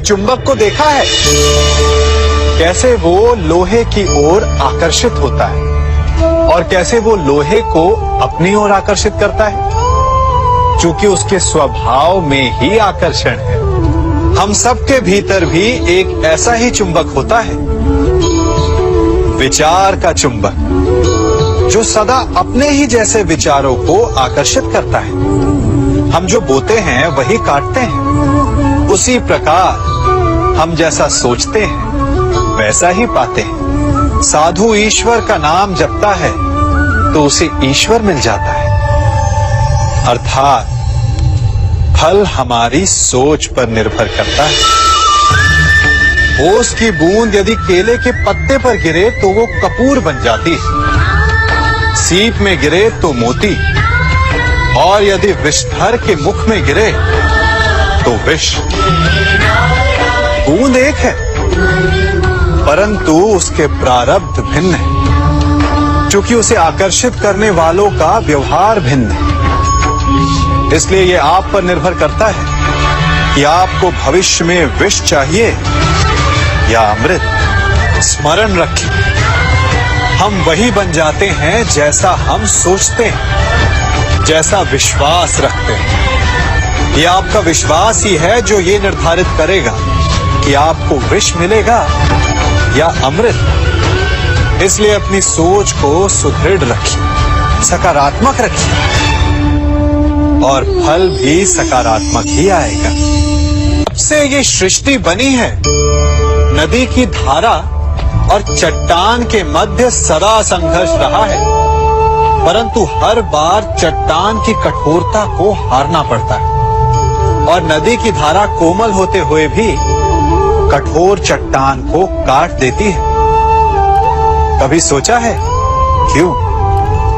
चुंबक को देखा है? कैसे वो लोहे की ओर आकर्षित होता है और कैसे वो लोहे को अपनी ओर आकर्षित करता है, क्योंकि उसके स्वभाव में ही आकर्षण है। हम सबके भीतर भी एक ऐसा ही चुंबक होता है, विचार का चुंबक, जो सदा अपने ही जैसे विचारों को आकर्षित करता है। हम जो बोते हैं वही काटते हैं। उसी प्रकार हम जैसा सोचते हैं वैसा ही पाते हैं। साधु ईश्वर का नाम जपता है तो उसे ईश्वर मिल जाता है। अर्थात फल हमारी सोच पर निर्भर करता है। ओस की बूंद यदि केले के पत्ते पर गिरे तो वो कपूर बन जाती है, सीप में गिरे तो मोती, और यदि विषधर के मुख में गिरे तो विष। बूंद एक है, परंतु उसके प्रारब्ध भिन्न है, क्योंकि उसे आकर्षित करने वालों का व्यवहार भिन्न है। इसलिए ये आप पर निर्भर करता है कि आपको भविष्य में विष चाहिए या अमृत। स्मरण रखें, हम वही बन जाते हैं जैसा हम सोचते हैं, जैसा विश्वास रखते हैं। ये आपका विश्वास ही है जो ये निर्धारित करेगा कि आपको विष मिलेगा या अमृत। इसलिए अपनी सोच को सुदृढ़ रखिए, सकारात्मक रखिए, और फल भी सकारात्मक ही आएगा। जब से ये सृष्टि बनी है, नदी की धारा और चट्टान के मध्य सदा संघर्ष रहा है, परंतु हर बार चट्टान की कठोरता को हारना पड़ता है, और नदी की धारा कोमल होते हुए भी कठोर चट्टान को काट देती है। कभी सोचा है क्यों?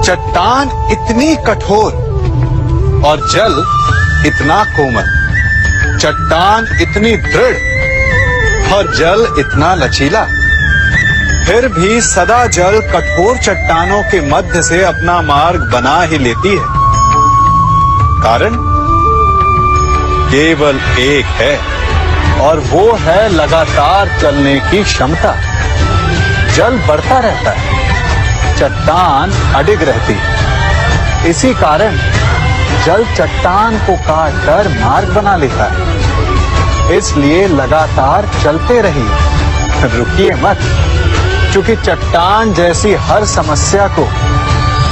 चट्टान इतनी कठोर और जल इतना कोमल, चट्टान इतनी दृढ़ और जल इतना लचीला, फिर भी सदा जल कठोर चट्टानों के मध्य से अपना मार्ग बना ही लेती है। कारण केवल एक है, और वो है लगातार चलने की क्षमता। जल बढ़ता रहता है, चट्टान अडिग रहती है। इसी कारण जल चट्टान को काटकर मार्ग बना लेता है। इसलिए लगातार चलते रहिए, रुकिए मत, क्योंकि चट्टान जैसी हर समस्या को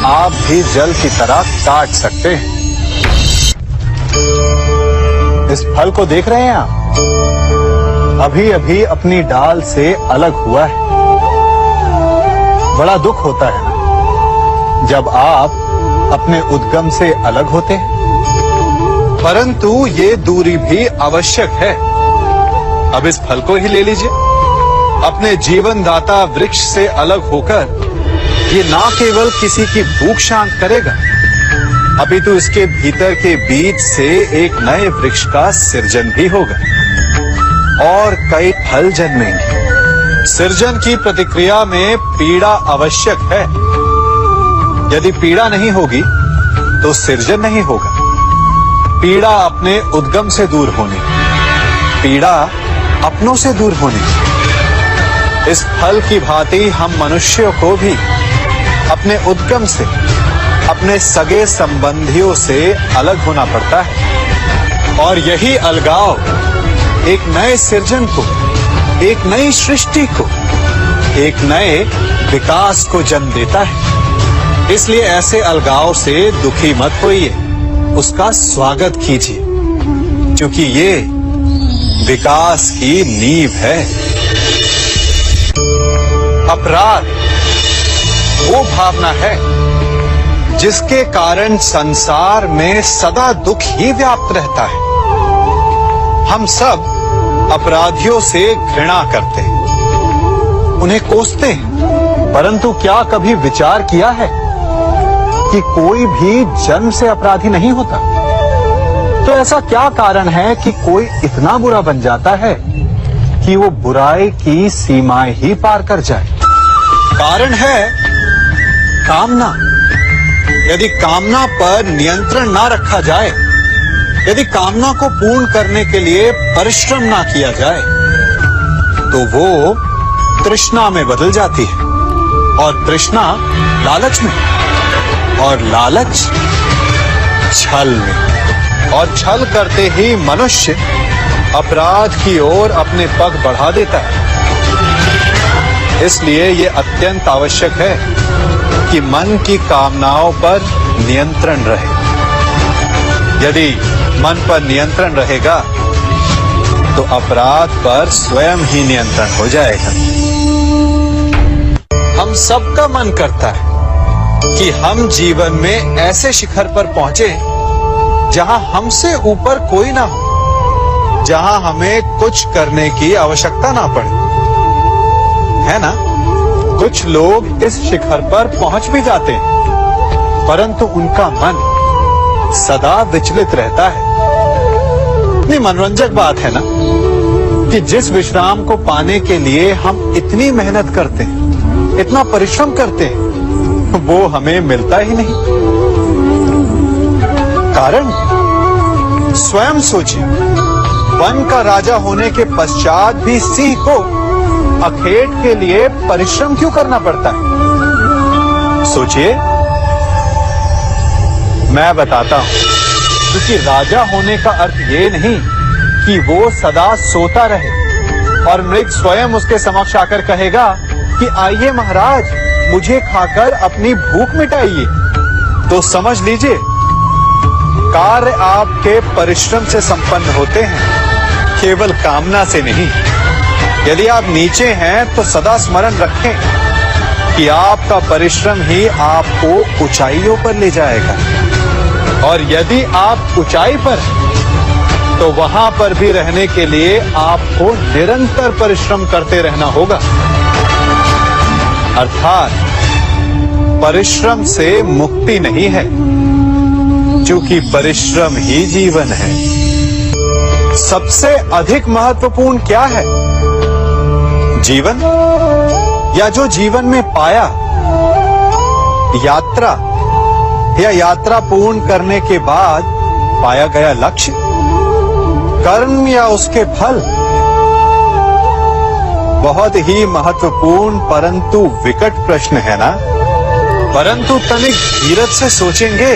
आप भी जल की तरह काट सकते हैं। इस फल को देख रहे हैं आप? अभी अभी अपनी डाल से अलग हुआ है। बड़ा दुख होता है ना जब आप अपने उद्गम से अलग होते हैं, परंतु ये दूरी भी आवश्यक है। अब इस फल को ही ले लीजिए। अपने जीवनदाता वृक्ष से अलग होकर ये ना केवल किसी की भूख शांत करेगा, अपितु इसके भीतर के बीज से एक नए वृक्ष का सृजन भी होगा और कई फल जन्मेंगे। सृजन की प्रतिक्रिया में पीड़ा आवश्यक है। यदि पीड़ा नहीं होगी तो सृजन नहीं होगा। पीड़ा अपने उद्गम से दूर होने, पीड़ा अपनों से दूर होने। इस फल की भांति हम मनुष्यों को भी अपने उद्गम से, अपने सगे संबंधियों से अलग होना पड़ता है, और यही अलगाव एक नए सृजन को, एक नई सृष्टि को, एक नए विकास को जन्म देता है। इसलिए ऐसे अलगाव से दुखी मत होइए, उसका स्वागत कीजिए, क्योंकि ये विकास की नींव है। अपराध वो भावना है जिसके कारण संसार में सदा दुख ही व्याप्त रहता है। हम सब अपराधियों से घृणा करते हैं, उन्हें कोसते हैं, परंतु क्या कभी विचार किया है कि कोई भी जन्म से अपराधी नहीं होता? तो ऐसा क्या कारण है कि कोई इतना बुरा बन जाता है कि वो बुराई की सीमाएं ही पार कर जाए? कारण है कामना। यदि कामना पर नियंत्रण ना रखा जाए यदि कामना को पूर्ण करने के लिए परिश्रम ना किया जाए तो वो तृष्णा में बदल जाती है, और तृष्णा लालच में, और लालच छल में, और छल करते ही मनुष्य अपराध की ओर अपने पग बढ़ा देता है। इसलिए ये अत्यंत आवश्यक है कि मन की कामनाओं पर नियंत्रण रहे। यदि मन पर नियंत्रण रहेगा तो अपराध पर स्वयं ही नियंत्रण हो जाएगा। हम सबका मन करता है कि हम जीवन में ऐसे शिखर पर पहुंचे जहां हमसे ऊपर कोई ना हो, जहां हमें कुछ करने की आवश्यकता ना पड़े, है ना? कुछ लोग इस शिखर पर पहुंच भी जाते हैं, परंतु उनका मन सदा विचलित रहता है। इतनी मनोरंजक बात है ना कि जिस विश्राम को पाने के लिए हम इतनी मेहनत करते हैं, इतना परिश्रम करते हैं, वो हमें मिलता ही नहीं। कारण स्वयं सोचिए, वन का राजा होने के पश्चात भी सिंह को अखेट के लिए परिश्रम क्यों करना पड़ता है? सोचिए, मैं बताता हूं। क्योंकि राजा होने का अर्थ ये नहीं कि वो सदा सोता रहे और मृग स्वयं उसके समक्ष आकर कहेगा कि आइए महाराज, मुझे खाकर अपनी भूख मिटाइए। तो समझ लीजिए, कार्य आपके परिश्रम से संपन्न होते हैं, केवल कामना से नहीं। यदि आप नीचे हैं तो सदा स्मरण रखें कि आपका परिश्रम ही आपको ऊंचाइयों पर ले जाएगा, और यदि आप ऊंचाई पर हैं तो वहां पर भी रहने के लिए आपको निरंतर परिश्रम करते रहना होगा। अर्थात परिश्रम से मुक्ति नहीं है, क्योंकि परिश्रम ही जीवन है। सबसे अधिक महत्वपूर्ण क्या है? जीवन, या जो जीवन में पाया, यात्रा, या यात्रा पूर्ण करने के बाद पाया गया लक्ष्य, कर्म या उसके फल? बहुत ही महत्वपूर्ण परंतु विकट प्रश्न है ना? परंतु तनिक धीरज से सोचेंगे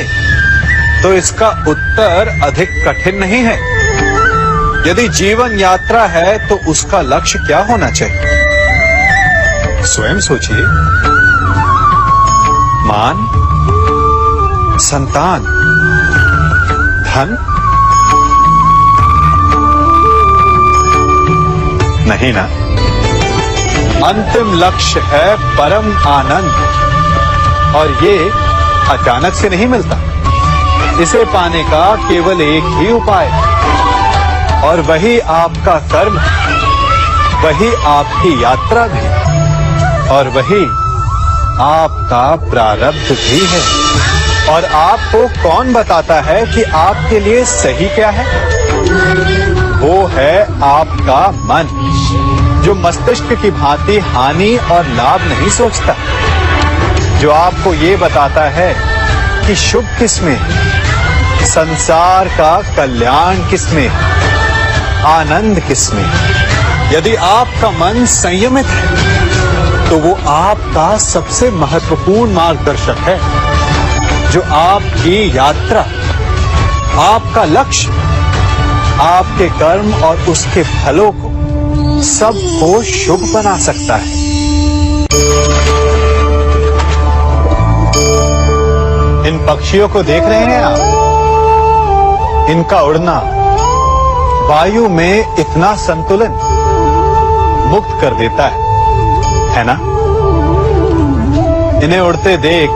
तो इसका उत्तर अधिक कठिन नहीं है। यदि जीवन यात्रा है तो उसका लक्ष्य क्या होना चाहिए? स्वयं सोचिए। मान, संतान, धन? नहीं ना। अंतिम लक्ष्य है परम आनंद, और ये अचानक से नहीं मिलता। इसे पाने का केवल एक ही उपाय, और वही आपका कर्म, वही आपकी यात्रा भी, और वही आपका प्रारब्ध भी है। और आपको कौन बताता है कि आपके लिए सही क्या है? वो है आपका मन, जो मस्तिष्क की भांति हानि और लाभ नहीं सोचता, जो आपको ये बताता है कि शुभ किसमें, संसार का कल्याण किसमें, आनंद किसमें। यदि आपका मन संयमित है तो वो आपका सबसे महत्वपूर्ण मार्गदर्शक है, जो आपकी यात्रा, आपका लक्ष्य, आपके कर्म और उसके फलों को सबको शुभ बना सकता है। इन पक्षियों को देख रहे हैं आप? इनका उड़ना वायु में इतना संतुलन मुक्त कर देता है ना? इन्हें उड़ते देख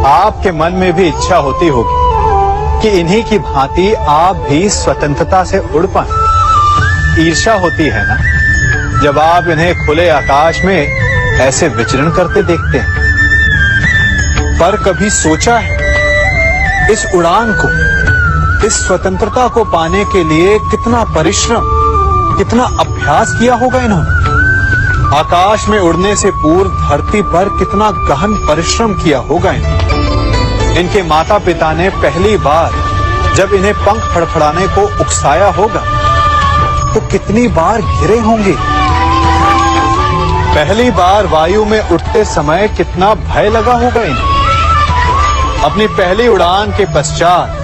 आपके मन में भी इच्छा होती होगी कि इन्हीं की भांति आप भी स्वतंत्रता से उड़ पाएं। ईर्ष्या होती है ना, जब आप इन्हें खुले आकाश में ऐसे विचरण करते देखते हैं। पर कभी सोचा है इस उड़ान को, इस स्वतंत्रता को पाने के लिए कितना परिश्रम, कितना अभ्यास किया होगा इन्होंने? आकाश में उड़ने से पूर्व धरती पर कितना गहन परिश्रम किया होगा इन्होंने? इनके माता पिता ने पहली बार जब इन्हें पंख फड़फड़ाने को उकसाया होगा तो कितनी बार गिरे होंगे। पहली बार वायु में उड़ते समय कितना भय लगा होगा इन्हें। अपनी पहली उड़ान के पश्चात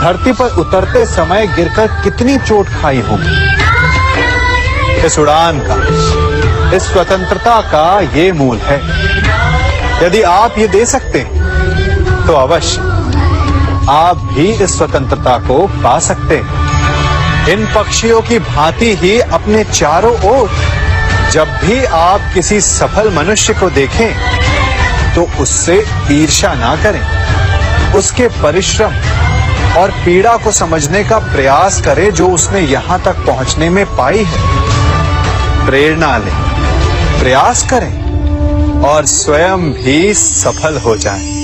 धरती पर उतरते समय गिरकर कितनी चोट खाई होगी। इस उड़ान का, इस स्वतंत्रता का ये मूल है। यदि आप ये दे सकते हैं तो अवश्य आप भी इस स्वतंत्रता को पा सकते हैं। इन पक्षियों की भांति ही अपने चारों ओर जब भी आप किसी सफल मनुष्य को देखें तो उससे ईर्ष्या ना करें। उसके परिश्रम और पीड़ा को समझने का प्रयास करें जो उसने यहां तक पहुंचने में पाई है। प्रेरणा लें, प्रयास करें और स्वयं भी सफल हो जाएं।